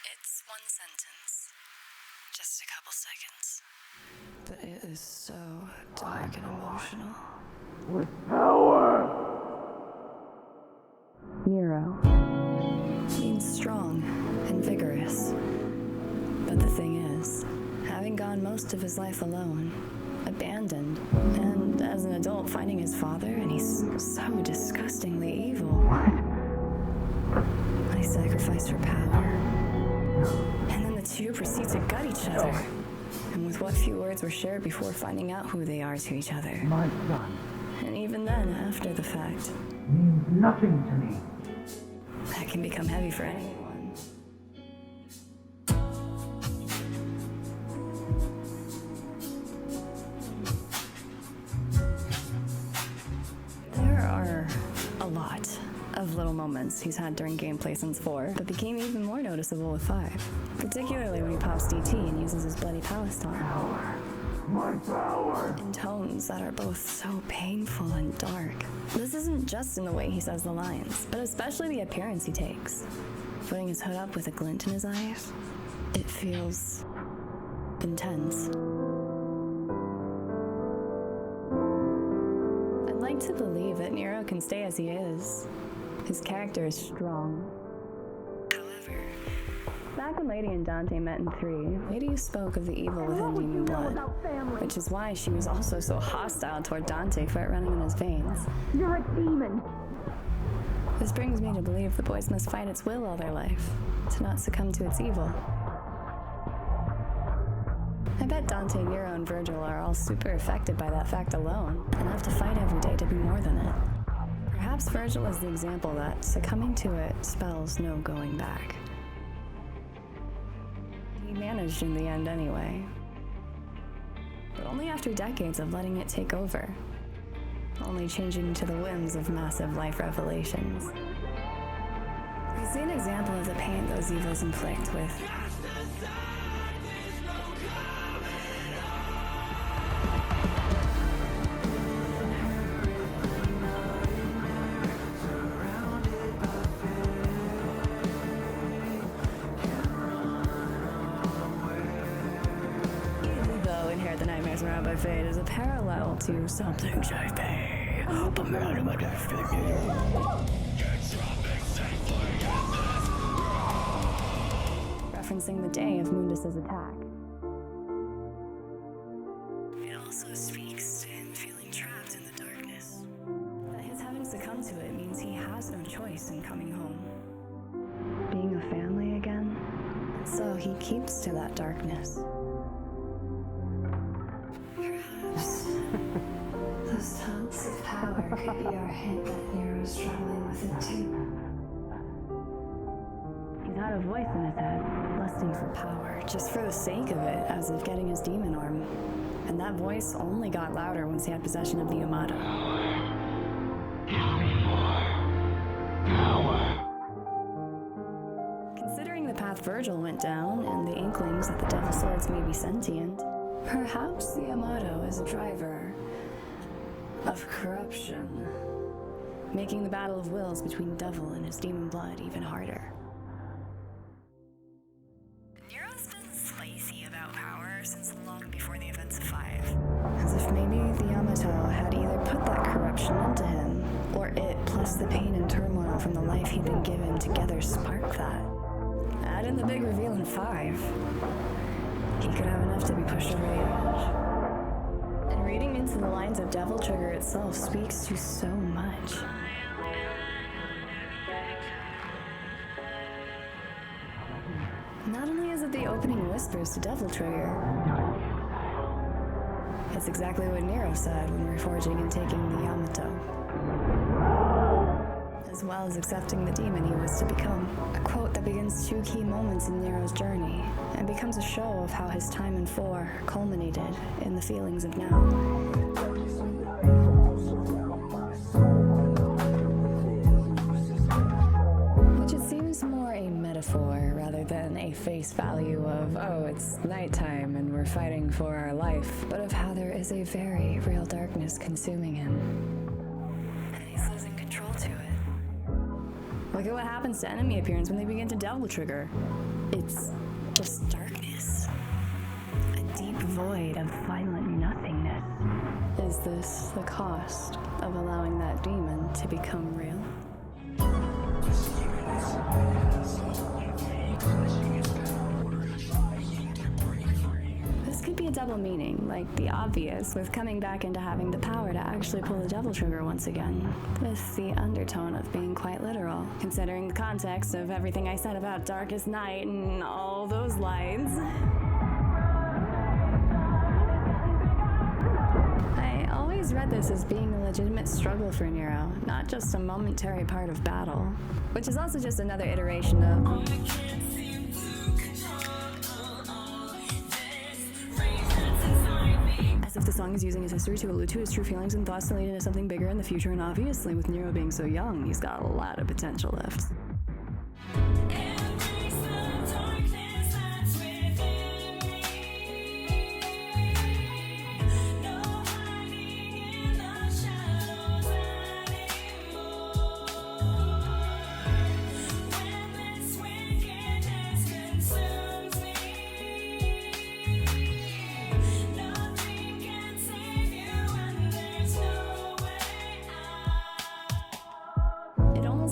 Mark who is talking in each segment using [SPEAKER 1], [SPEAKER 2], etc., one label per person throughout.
[SPEAKER 1] It's one sentence. Just a couple seconds. But it is so dark and emotional.
[SPEAKER 2] With power!
[SPEAKER 1] Nero means strong and vigorous. But the thing is, having gone most of his life alone, abandoned, and as an adult finding his father, and he's so disgustingly evil. He sacrificed for power. And then the two proceed to gut each other. And with what few words were shared before finding out who they are to each other.
[SPEAKER 2] My son
[SPEAKER 1] And even then, after the fact,
[SPEAKER 2] means nothing to me.
[SPEAKER 1] that can become heavy for anyone. There are a lot of little moments he's had during gameplay since 4, but became even more noticeable with 5. Particularly when he pops DT and uses his bloody palace taunt.
[SPEAKER 2] Power. My power.
[SPEAKER 1] In tones that are both so painful and dark. This isn't just in the way he says the lines, but especially the appearance he takes. Putting his hood up with a glint in his eyes. It feels intense. I'd like to believe that Nero can stay as he is. His character is strong. However, back when Lady and Dante met in 3, Lady spoke of the evil within demon blood, which is why she was also so hostile toward Dante for it running in his veins.
[SPEAKER 3] You're a demon.
[SPEAKER 1] This brings me to believe the boys must fight its will all their life, to not succumb to its evil. I bet Dante, Nero, and Vergil are all super affected by that fact alone, and have to fight every day to be more than it. Perhaps Vergil is the example that succumbing to it spells no going back. He managed in the end anyway. But only after decades of letting it take over. Only changing to the whims of massive life revelations. We see an example of the pain those evils inflict with The Nightmares Surrounded by Fate is a parallel to Something Safety. Referencing the day of Mundus's attack. It also speaks to him feeling trapped in the darkness. That his having succumbed to it means he has no choice in coming home. Being a family again. And so he keeps to that darkness. Those taunts of power could be our hint that Nero's struggling with it too. He's had a voice in his head, lusting for power, just for the sake of it, as if getting his demon arm. And that voice only got louder once he had possession of the Yamato.
[SPEAKER 2] Power.
[SPEAKER 1] Considering the path Vergil went down, and the inklings that the devil swords may be sentient, perhaps the Yamato is a driver of corruption, making the battle of wills between devil and his demon blood even harder. Nero's been sleazy about power since long before the events of 5. As if maybe the Yamato had either put that corruption into him, or it plus the pain and turmoil from the life he'd been given together sparked that. Add in the big reveal in 5. He could have enough to be pushed over the edge. And reading into the lines of Devil Trigger itself speaks to so much. Not only is it the opening whispers to Devil Trigger, it's exactly what Nero said when reforging and taking the Yamato. As well as accepting the demon he was to become. A quote that begins 2 key moments in Nero's journey, and becomes a show of how his time in 4 culminated in the feelings of now. Which it seems more a metaphor rather than a face value of, oh, it's nighttime and we're fighting for our life, but of how there is a very real darkness consuming him. And he's losing control to it. Look at what happens to enemy appearance when they begin to Devil Trigger. It's just darkness. A deep void of violent nothingness. Is this the cost of allowing that demon to become real? This could be a double meaning, like the obvious, with coming back into having the power to actually pull the devil trigger once again, with the undertone of being quite literal, considering the context of everything I said about Darkest Night and all those lines. I always read this as being a legitimate struggle for Nero, not just a momentary part of battle, which is also just another iteration of as if the song is using his history to allude to his true feelings and thoughts to lead into something bigger in the future, and obviously with Nero being so young, he's got a lot of potential left.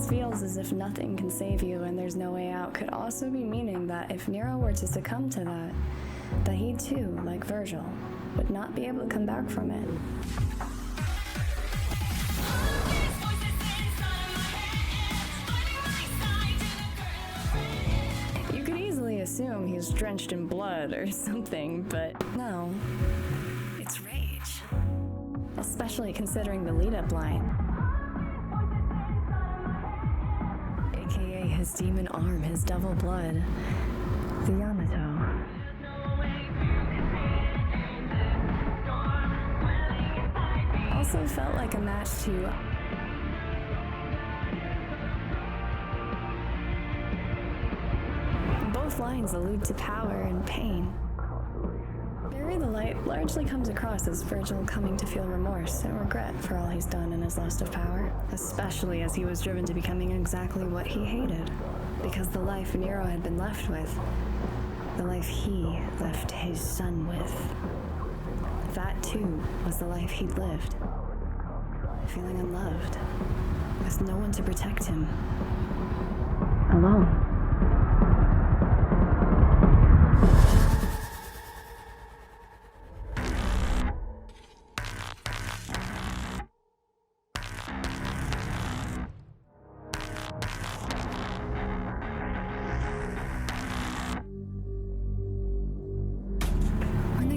[SPEAKER 1] Feels as if nothing can save you and there's no way out could also be meaning that if Nero were to succumb to that he too, like Vergil, would not be able to come back from it. You could easily assume he's drenched in blood or something, but no, it's rage. Especially considering the lead-up line. His demon arm, his devil blood, the Yamato. Also felt like a match to both lines allude to power and pain. Bury the Light largely comes across as Vergil coming to feel remorse and regret for all he's done in his lust of power, especially as he was driven to becoming exactly what he hated, because the life Nero had been left with, the life he left his son with, that too was the life he'd lived, feeling unloved, with no one to protect him, alone.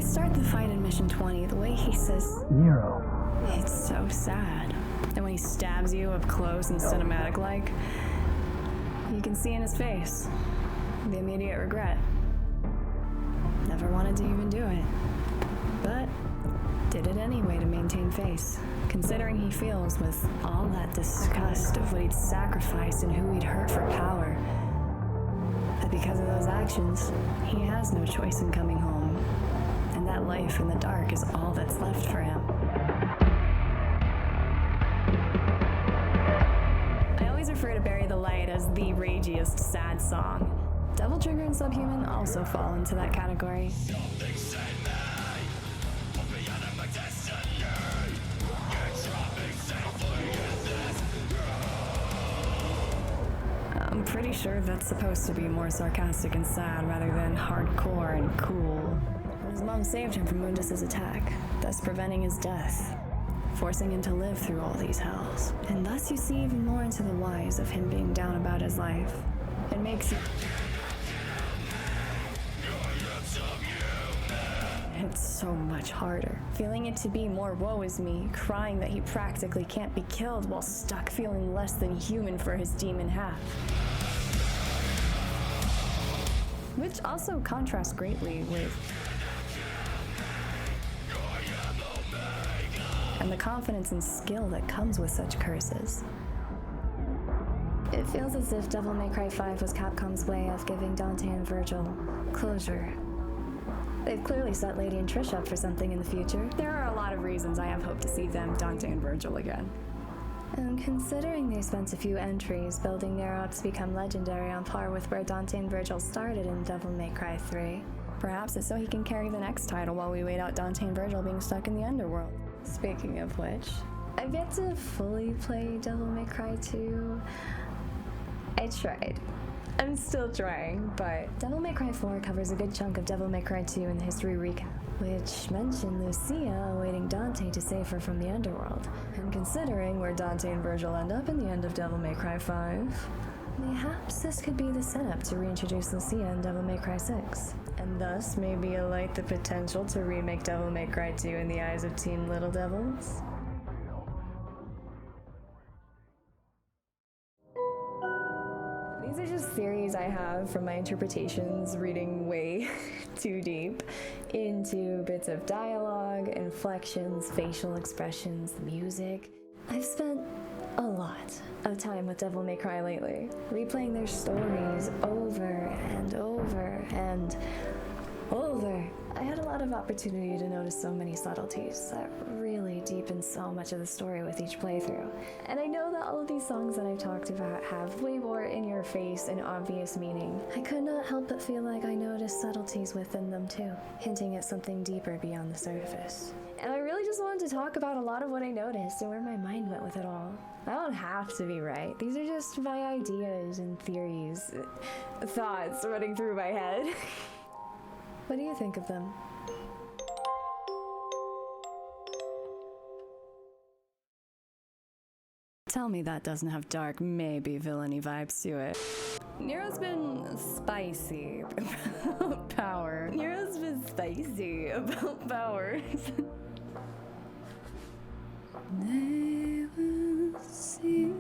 [SPEAKER 1] Start the fight in Mission 20, the way he says,
[SPEAKER 2] Nero.
[SPEAKER 1] It's so sad. And when he stabs you up close and cinematic-like, you can see in his face the immediate regret. Never wanted to even do it, but did it anyway to maintain face, considering he feels with all that disgust of what he'd sacrificed and who he'd hurt for power, that because of those actions, he has no choice in coming home. And that life in the dark is all that's left for him. I always refer to Bury the Light as the ragiest sad song. Devil Trigger and Subhuman also fall into that category. I'm pretty sure that's supposed to be more sarcastic and sad rather than hardcore and cool. His mom saved him from Mundus's attack, thus preventing his death, forcing him to live through all these hells. And thus you see even more into the whys of him being down about his life. It makes you... It's so much harder. Feeling it to be more woe is me, crying that he practically can't be killed while stuck feeling less than human for his demon half. Which also contrasts greatly with and the confidence and skill that comes with such curses. It feels as if Devil May Cry 5 was Capcom's way of giving Dante and Vergil closure. They've clearly set Lady and Trish up for something in the future. There are a lot of reasons I have hope to see them, Dante and Vergil, again. And considering they spent a few entries building Nero up to become legendary on par with where Dante and Vergil started in Devil May Cry 3, perhaps it's so he can carry the next title while we wait out Dante and Vergil being stuck in the underworld. Speaking of which, I've yet to fully play Devil May Cry 2. I tried. I'm still trying, but Devil May Cry 4 covers a good chunk of Devil May Cry 2 in the history recap, which mentioned Lucia awaiting Dante to save her from the underworld. And considering where Dante and Vergil end up in the end of Devil May Cry 5, perhaps this could be the setup to reintroduce Lucia in Devil May Cry 6, and thus maybe alight the potential to remake Devil May Cry 2 in the eyes of teen little devils. These are just theories I have from my interpretations, reading way too deep into bits of dialogue, inflections, facial expressions, music. I've spent a lot of time with Devil May Cry lately, replaying their stories over and over and over. I had a lot of opportunity to notice so many subtleties that really deepen so much of the story with each playthrough. And I know that all of these songs that I've talked about have way more in-your-face and obvious meaning. I could not help but feel like I noticed subtleties within them too, hinting at something deeper beyond the surface. And I really just wanted to talk about a lot of what I noticed and where my mind went with it all. I don't have to be right. These are just my ideas and theories, thoughts running through my head. What do you think of them? Tell me that doesn't have dark, maybe villainy vibes to it. Nero's been spicy about power. Nero's been spicy about power. They will see.